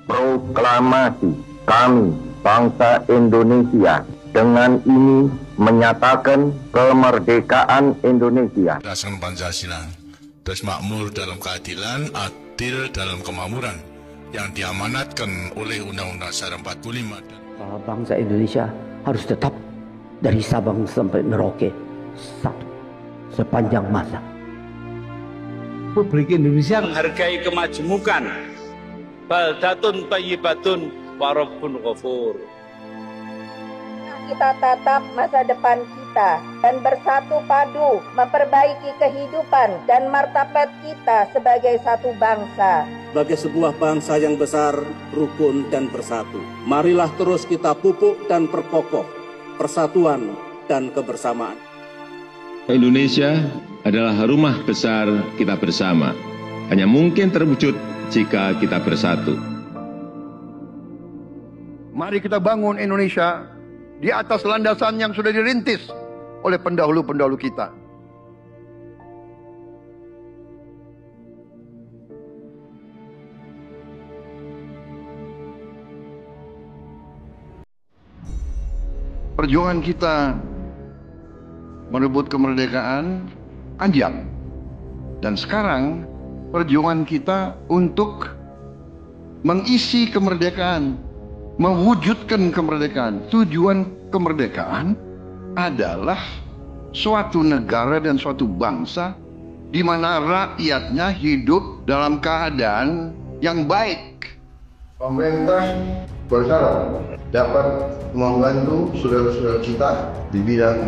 Proklamasi kami, bangsa Indonesia, dengan ini menyatakan kemerdekaan Indonesia. Berdasarkan Pancasila, terus makmur dalam keadilan, adil dalam kemakmuran, yang diamanatkan oleh Undang-Undang Dasar 45. Bangsa Indonesia harus tetap dari Sabang sampai Merauke satu sepanjang masa. Republik Indonesia menghargai kemajemukan, baldatun thayyibatun wa rabbun ghafur. Kita tatap masa depan kita dan bersatu padu memperbaiki kehidupan dan martabat kita sebagai satu bangsa. Sebagai sebuah bangsa yang besar, rukun dan bersatu. Marilah terus kita pupuk dan perkokoh persatuan dan kebersamaan. Indonesia adalah rumah besar kita bersama. Hanya mungkin terwujud jika kita bersatu. Mari kita bangun Indonesia di atas landasan yang sudah dirintis oleh pendahulu-pendahulu kita. Perjuangan kita merebut kemerdekaan panjang. Dan sekarang perjuangan kita untuk mengisi kemerdekaan, mewujudkan kemerdekaan. Tujuan kemerdekaan adalah suatu negara dan suatu bangsa di mana rakyatnya hidup dalam keadaan yang baik. Pemerintah bersyarat dapat membantu saudara-saudara kita di bidang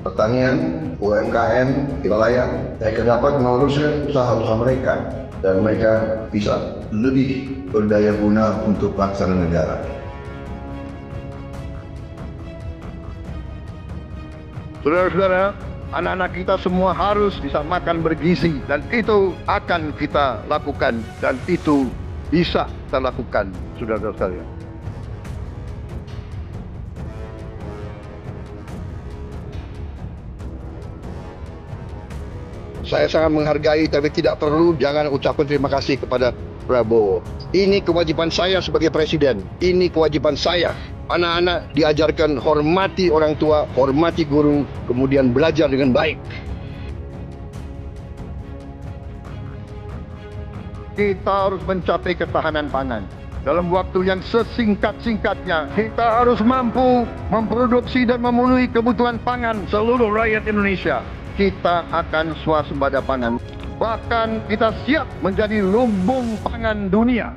pertanian, UMKM, nelayan, agar dapat meneruskan usaha-usaha mereka dan mereka bisa lebih berdaya guna untuk bangsa dan negara. Saudara-saudara, anak-anak kita semua harus bisa makan bergizi dan itu akan kita lakukan dan itu bisa kita lakukan, saudara-saudara sekalian. Saya sangat menghargai tapi tidak perlu jangan ucapkan terima kasih kepada Prabowo. Ini kewajiban saya sebagai presiden. Ini kewajiban saya. Anak-anak diajarkan hormati orang tua, hormati guru, kemudian belajar dengan baik. Kita harus mencapai ketahanan pangan. Dalam waktu yang sesingkat-singkatnya, kita harus mampu memproduksi dan memenuhi kebutuhan pangan seluruh rakyat Indonesia. Kita akan swasembada pangan. Bahkan kita siap menjadi lumbung pangan dunia.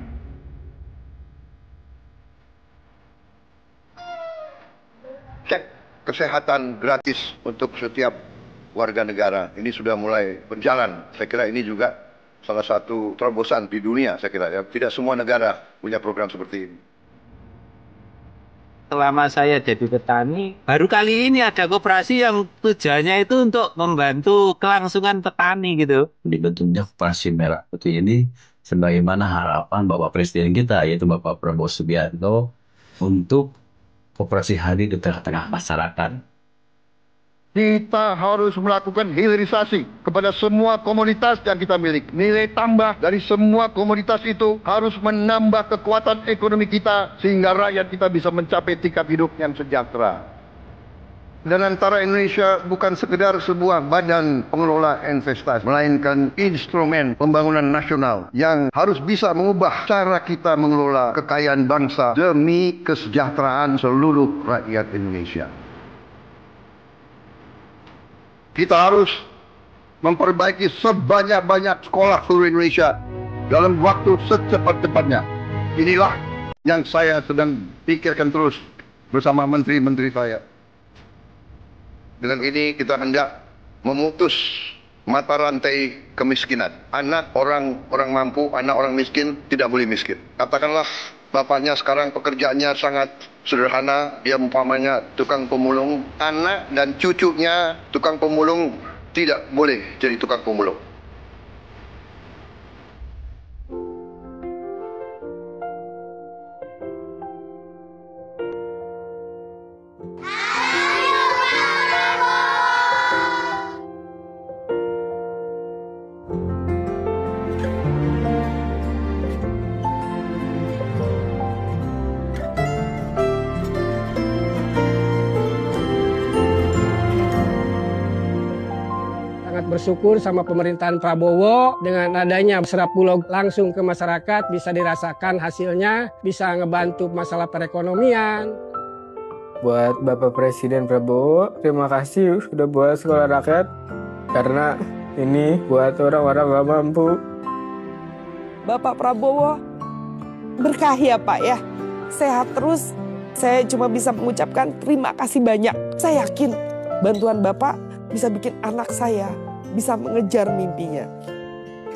Cek kesehatan gratis untuk setiap warga negara. Ini sudah mulai berjalan. Saya kira ini juga salah satu terobosan di dunia, saya kira. Ya. Tidak semua negara punya program seperti ini. selama saya jadi petani, baru kali ini ada koperasi yang tujuannya itu untuk membantu kelangsungan petani gitu. Dibentuknya koperasi merah putih ini sebagaimana harapan Bapak Presiden kita, yaitu Bapak Prabowo Subianto, untuk koperasi hadir di tengah-tengah masyarakat. Kita harus melakukan hilirisasi kepada semua komoditas yang kita miliki. Nilai tambah dari semua komoditas itu harus menambah kekuatan ekonomi kita sehingga rakyat kita bisa mencapai tingkat hidup yang sejahtera. Dan antara Indonesia bukan sekedar sebuah badan pengelola investasi, melainkan instrumen pembangunan nasional yang harus bisa mengubah cara kita mengelola kekayaan bangsa demi kesejahteraan seluruh rakyat Indonesia. Kita harus memperbaiki sebanyak-banyak sekolah seluruh Indonesia dalam waktu secepat-cepatnya. Inilah yang saya sedang pikirkan terus bersama menteri-menteri saya. Dengan ini kita hendak memutus mata rantai kemiskinan. Anak orang mampu, anak orang miskin tidak boleh miskin. Katakanlah bapaknya sekarang pekerjaannya sangat sederhana, dia umpamanya tukang pemulung, anak dan cucunya tukang pemulung tidak boleh jadi tukang pemulung. bersyukur sama pemerintahan Prabowo dengan adanya serap bulog langsung ke masyarakat, bisa dirasakan hasilnya, bisa ngebantu masalah perekonomian. Buat Bapak Presiden Prabowo, terima kasih sudah buat sekolah rakyat, karena ini buat orang-orang gak mampu. Bapak Prabowo, berkah ya Pak ya, sehat terus. Saya cuma bisa mengucapkan terima kasih banyak. Saya yakin bantuan Bapak bisa bikin anak saya bisa mengejar mimpinya.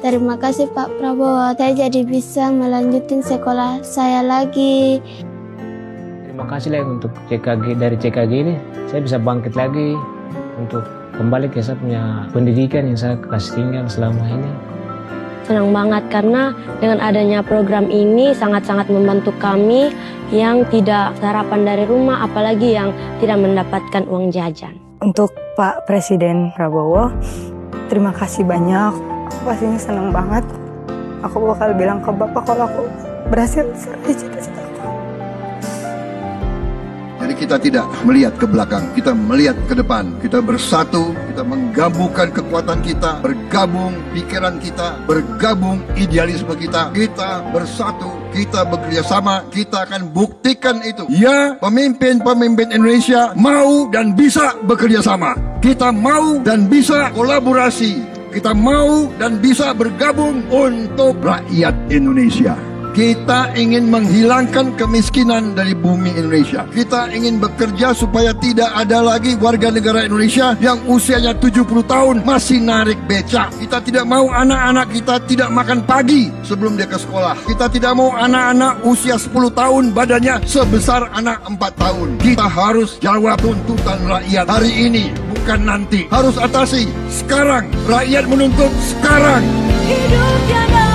Terima kasih Pak Prabowo, saya jadi bisa melanjutin sekolah saya lagi. Terima kasih lah untuk CKG, dari CKG ini saya bisa bangkit lagi untuk kembali ke saya punya pendidikan yang saya kasih tinggal selama ini. Senang banget karena dengan adanya program ini sangat-sangat membantu kami yang tidak sarapan dari rumah, apalagi yang tidak mendapatkan uang jajan. Untuk Pak Presiden Prabowo, terima kasih banyak. Aku pastinya senang banget. Aku bakal bilang ke Bapak kalau aku berhasil meraih cita-cita. Jadi kita tidak melihat ke belakang, kita melihat ke depan. Kita bersatu, kita menggabungkan kekuatan kita, bergabung pikiran kita, bergabung idealisme kita. Kita bersatu, kita bekerja sama, kita akan buktikan itu. Ya, pemimpin-pemimpin Indonesia mau dan bisa bekerja sama. Kita mau dan bisa kolaborasi. Kita mau dan bisa bergabung untuk rakyat Indonesia. Kita ingin menghilangkan kemiskinan dari bumi Indonesia. Kita ingin bekerja supaya tidak ada lagi warga negara Indonesia yang usianya 70 tahun masih narik becak. Kita tidak mau anak-anak kita tidak makan pagi sebelum dia ke sekolah. Kita tidak mau anak-anak usia 10 tahun badannya sebesar anak 4 tahun. Kita harus jawab tuntutan rakyat hari ini, bukan nanti. Harus atasi sekarang. Rakyat menuntut sekarang. Hidup tiada